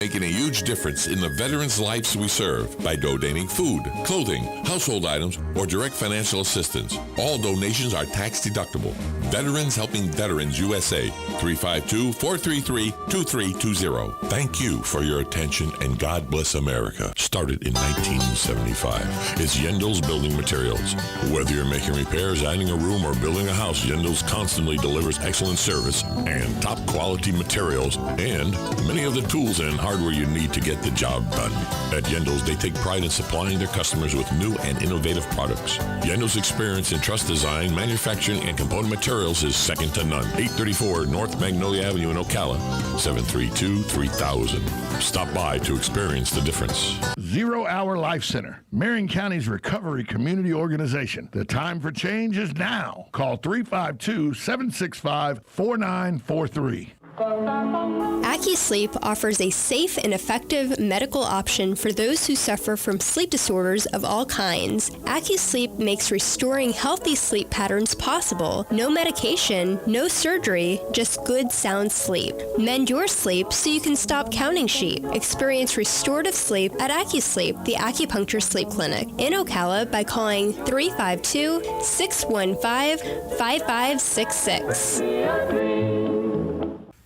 Making a huge difference in the veterans' lives we serve by donating food, clothing, household items, or direct financial assistance. All donations are tax deductible. Veterans Helping Veterans USA, 352-433-2320. Thank you for your attention, and God bless America. Started in 1975. It's Yendel's Building Materials. Whether you're making repairs, adding a room, or building a house, Yendel's constantly delivers excellent service and top quality materials and many of the tools and hardware you need to get the job done. At Yendel's, they take pride in supplying their customers with new and innovative products. Yendel's experience in truss design, manufacturing, and component materials is second to none. 834 North Magnolia Avenue in Ocala, 732-3000. Stop by to experience the difference. 0 Hour Life Center, Marion County's recovery community organization. The time for change is now. Call 352-765-4943. AccuSleep offers a safe and effective medical option for those who suffer from sleep disorders of all kinds. AccuSleep makes restoring healthy sleep patterns possible. No medication, no surgery, just good sound sleep. Mend your sleep so you can stop counting sheep. Experience restorative sleep at AccuSleep, the acupuncture sleep clinic in Ocala by calling 352-615-5566.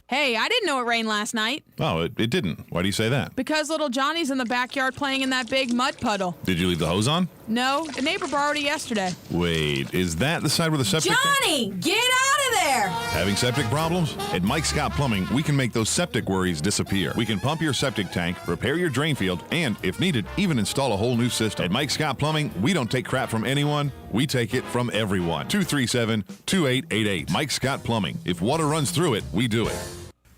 Hey, I didn't know it rained last night. Oh, it didn't. Why do you say that? Because little Johnny's in the backyard playing in that big mud puddle. Did you leave the hose on? No, the neighbor borrowed it yesterday. Wait, is that the side where the septic... Johnny, get out of there! Having septic problems? At Mike Scott Plumbing, we can make those septic worries disappear. We can pump your septic tank, repair your drain field, and, if needed, even install a whole new system. At Mike Scott Plumbing, we don't take crap from anyone. We take it from everyone. 237-2888. Mike Scott Plumbing. If water runs through it, we do it.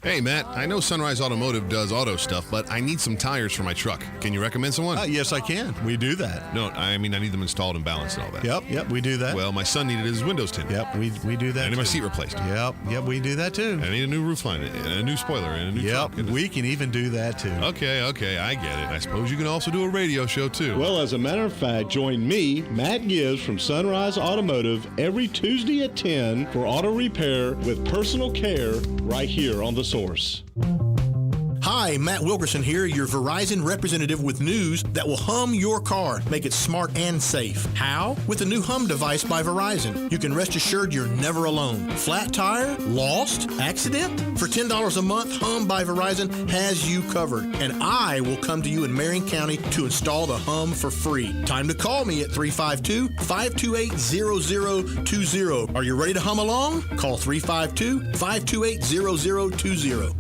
Hey, Matt, I know Sunrise Automotive does auto stuff, but I need some tires for my truck. Can you recommend someone? Yes, I can. We do that. No, I mean, I need them installed and balanced and all that. Yep, we do that. Well, my son needed his windows tinted. Yep, we do that. I need my seat replaced. Yep, we do that too. I need a new roof line and a new spoiler and a new truck. Yep, we can even do that too. Okay, I get it. I suppose you can also do a radio show too. Well, as a matter of fact, join me, Matt Gibbs from Sunrise Automotive, every Tuesday at 10 for auto repair with personal care right here on The Source. Hi, Matt Wilkerson here, your Verizon representative with news that will hum your car, make it smart and safe. How? With the new Hum device by Verizon. You can rest assured you're never alone. Flat tire? Lost? Accident? For $10 a month, Hum by Verizon has you covered. And I will come to you in Marion County to install the Hum for free. Time to call me at 352-528-0020. Are you ready to hum along? Call 352-528-0020.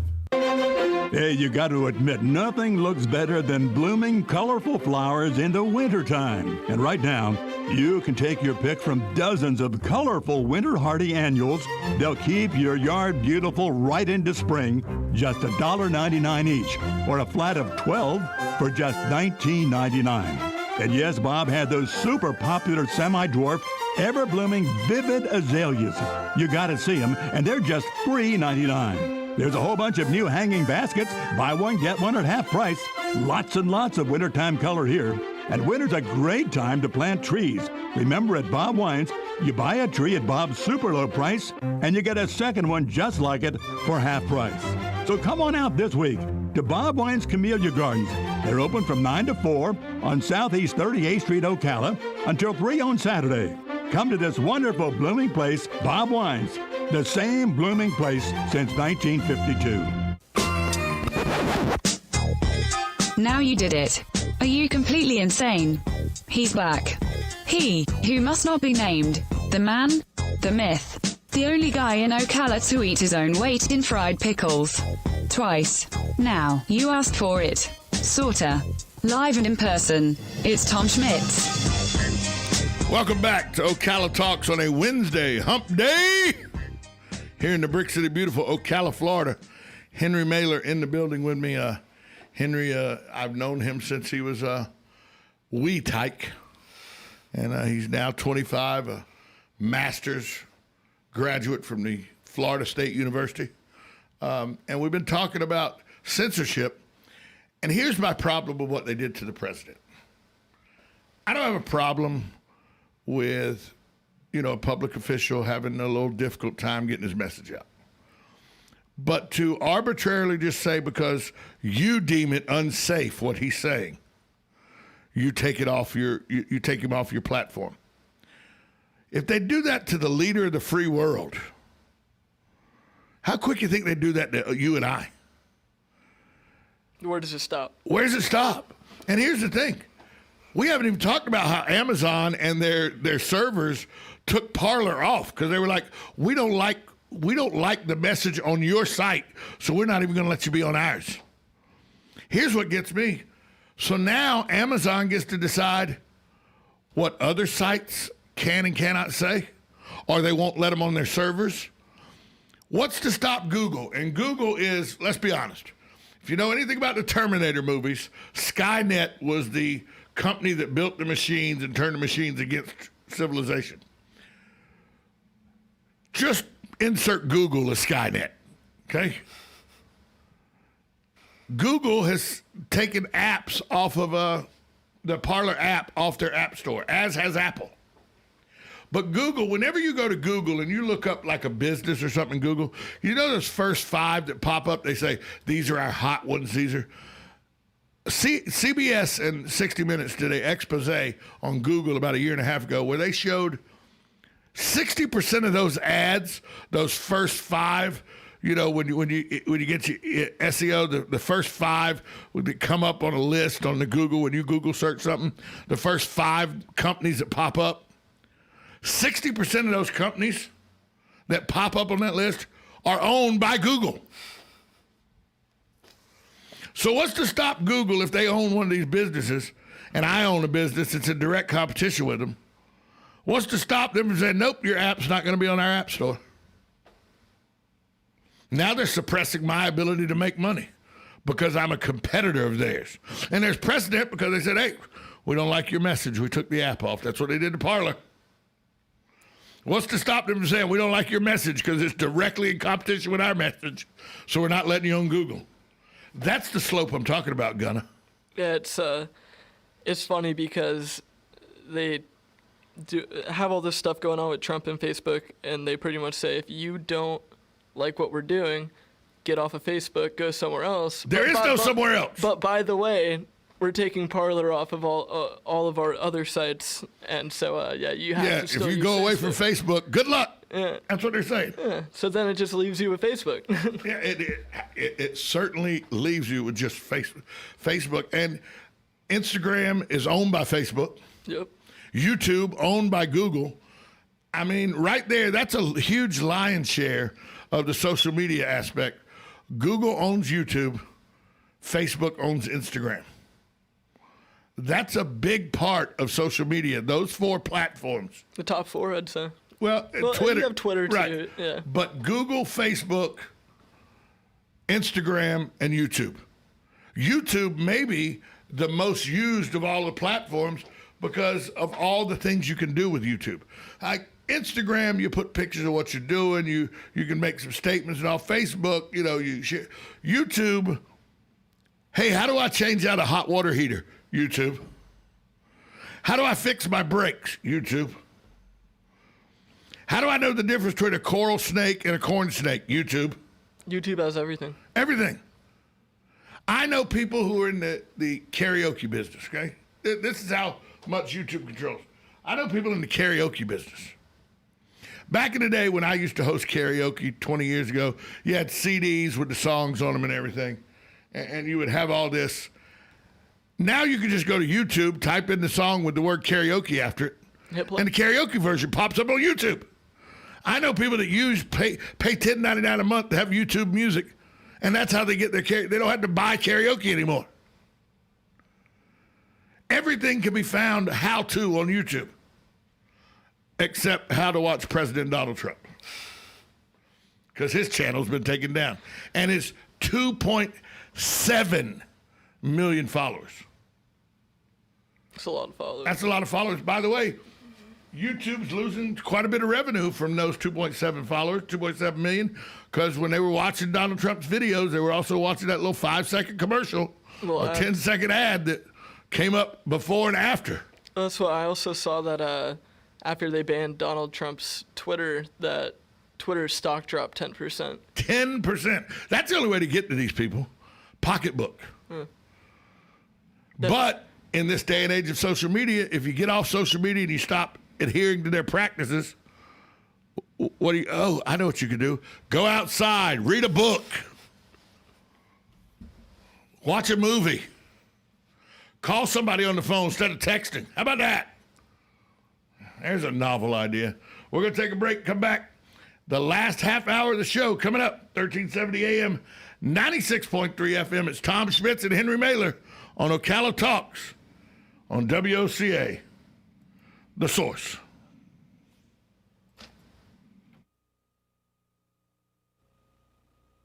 Hey, you got to admit, nothing looks better than blooming, colorful flowers in the wintertime. And right now, you can take your pick from dozens of colorful winter hardy annuals. They'll keep your yard beautiful right into spring, just $1.99 each, or a flat of 12 for just $19.99. And yes, Bob had those super popular semi-dwarf, ever-blooming, vivid azaleas. You got to see them, and they're just $3.99. There's a whole bunch of new hanging baskets. Buy one, get one at half price. Lots and lots of wintertime color here. And winter's a great time to plant trees. Remember, at Bob Wines, you buy a tree at Bob's super low price, and you get a second one just like it for half price. So come on out this week to Bob Wines Camellia Gardens. They're open from 9 to 4 on Southeast 38th Street, Ocala, until 3 on Saturday. Come to this wonderful blooming place, Bob Wines. The same blooming place since 1952. Now you did it. Are you completely insane? He's back. He, who must not be named. The man, the myth. The only guy in Ocala to eat his own weight in fried pickles. Twice. Now, you asked for it. Sorta. Live and in person. It's Tom Schmitz. Welcome back to Ocala Talks on a Wednesday hump day. Here in the Brick City, beautiful Ocala, Florida. Henry Mailer in the building with me. Henry, I've known him since he was a wee tyke. And he's now 25, a master's graduate from the Florida State University. And we've been talking about censorship. And here's my problem with what they did to the president. I don't have a problem with a public official having a little difficult time getting his message out. But to arbitrarily just say because you deem it unsafe what he's saying, you take it off you take him off your platform. If they do that to the leader of the free world, how quick do you think they do that to you and I? Where does it stop? Where does it stop? And here's the thing. We haven't even talked about how Amazon and their servers took Parler off because they were like, we don't like the message on your site, so we're not even going to let you be on ours. Here's what gets me. So now Amazon gets to decide what other sites can and cannot say, or they won't let them on their servers. What's to stop Google? And Google is, let's be honest, if you know anything about the Terminator movies, Skynet was the company that built the machines and turned the machines against civilization. Just insert Google as Skynet, okay? Google has taken apps off of the Parler app off their app store, as has Apple. But Google, whenever you go to Google and you look up like a business or something in Google, you know those first 5 that pop up, they say, these are our hot ones, these are... CBS and 60 Minutes did an expose on Google about 1.5 years ago where they showed 60% of those ads, those first 5, you know, when you get your SEO, the first 5 would come up on a list on the Google when you Google search something. The first 5 companies that pop up, 60% of those companies that pop up on that list are owned by Google. So what's to stop Google if they own one of these businesses, and I own a business that's in direct competition with them? What's to stop them from saying, nope, your app's not going to be on our app store? Now they're suppressing my ability to make money because I'm a competitor of theirs. And there's precedent because they said, hey, we don't like your message. We took the app off. That's what they did to Parler. What's to stop them from saying, we don't like your message because it's directly in competition with our message, so we're not letting you on Google? That's the slope I'm talking about, Gunna. Yeah, it's funny because they have all this stuff going on with Trump and Facebook, and they pretty much say, if you don't like what we're doing, get off of Facebook, go somewhere else. There is no somewhere else. But by the way, we're taking Parler off of all of our other sites, and so you have to still if you use go away Facebook. from Facebook, good luck. Yeah. That's what they're saying. Yeah. So then it just leaves you with Facebook. Yeah, it certainly leaves you with just Facebook. And Instagram is owned by Facebook. Yep. YouTube owned by Google. I mean, right there, that's a huge lion's share of the social media aspect. Google owns YouTube. Facebook owns Instagram. That's a big part of social media, those 4 platforms. The top 4, I'd say. Well, Twitter. You have Twitter, too. Right. Yeah. But Google, Facebook, Instagram, and YouTube. YouTube may be the most used of all the platforms because of all the things you can do with YouTube. Like Instagram, you put pictures of what you're doing. You can make some statements and all. Facebook, you know, you share. YouTube, hey, how do I change out a hot water heater? YouTube. How do I fix my brakes? YouTube. How do I know the difference between a coral snake and a corn snake? YouTube. YouTube has everything. Everything. I know people who are in the karaoke business, okay? This is how much YouTube controls. I know people in the karaoke business. Back in the day when I used to host karaoke 20 years ago, you had CDs with the songs on them and everything, and you would have all this. Now you can just go to YouTube, type in the song with the word karaoke after it, and the karaoke version pops up on YouTube. I know people that pay $10.99 a month to have YouTube music, and that's how they get their karaoke. They don't have to buy karaoke anymore. Everything can be found how-to on YouTube, except how to watch President Donald Trump, because his channel's been taken down, and it's 2.7 million followers. That's a lot of followers. That's a lot of followers. By the way, YouTube's losing quite a bit of revenue from those 2.7 followers, 2.7 million, because when they were watching Donald Trump's videos, they were also watching that little 5-second commercial or 10-second ad that came up before and after. That's what I also saw that after they banned Donald Trump's Twitter, that Twitter's stock dropped 10%. 10%. That's the only way to get to these people. Pocketbook. But in this day and age of social media, if you get off social media and you stop adhering to their practices, what do you, oh, I know what you can do. Go outside, read a book, watch a movie, call somebody on the phone instead of texting. How about that? There's a novel idea. We're going to take a break, come back. The last half hour of the show coming up, 1370 AM, 96.3 FM. It's Tom Schmitz and Henry Mailer on Ocala Talks on WOCA, The Source.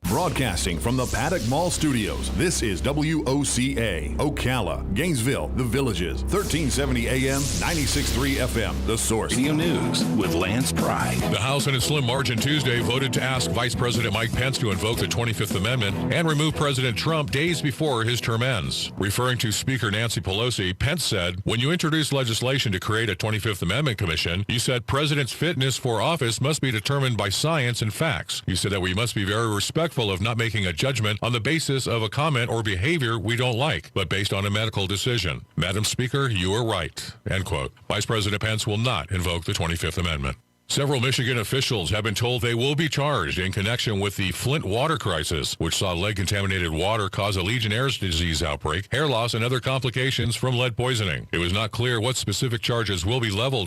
Broadcasting from the Paddock Mall Studios, this is WOCA, Ocala, Gainesville, The Villages, 1370 AM, 96.3 FM, The Source. Radio News with Lance Pry. The House in a slim margin Tuesday voted to ask Vice President Mike Pence to invoke the 25th Amendment and remove President Trump days before his term ends. Referring to Speaker Nancy Pelosi, Pence said, when you introduce legislation to create a 25th Amendment Commission, you said president's fitness for office must be determined by science and facts. You said that we must be very respectful of not making a judgment on the basis of a comment or behavior we don't like, but based on a medical decision. Madam Speaker, you are right. End quote. Vice President Pence will not invoke the 25th Amendment. Several Michigan officials have been told they will be charged in connection with the Flint water crisis, which saw lead-contaminated water cause a Legionnaire's disease outbreak, hair loss, and other complications from lead poisoning. It was not clear what specific charges will be leveled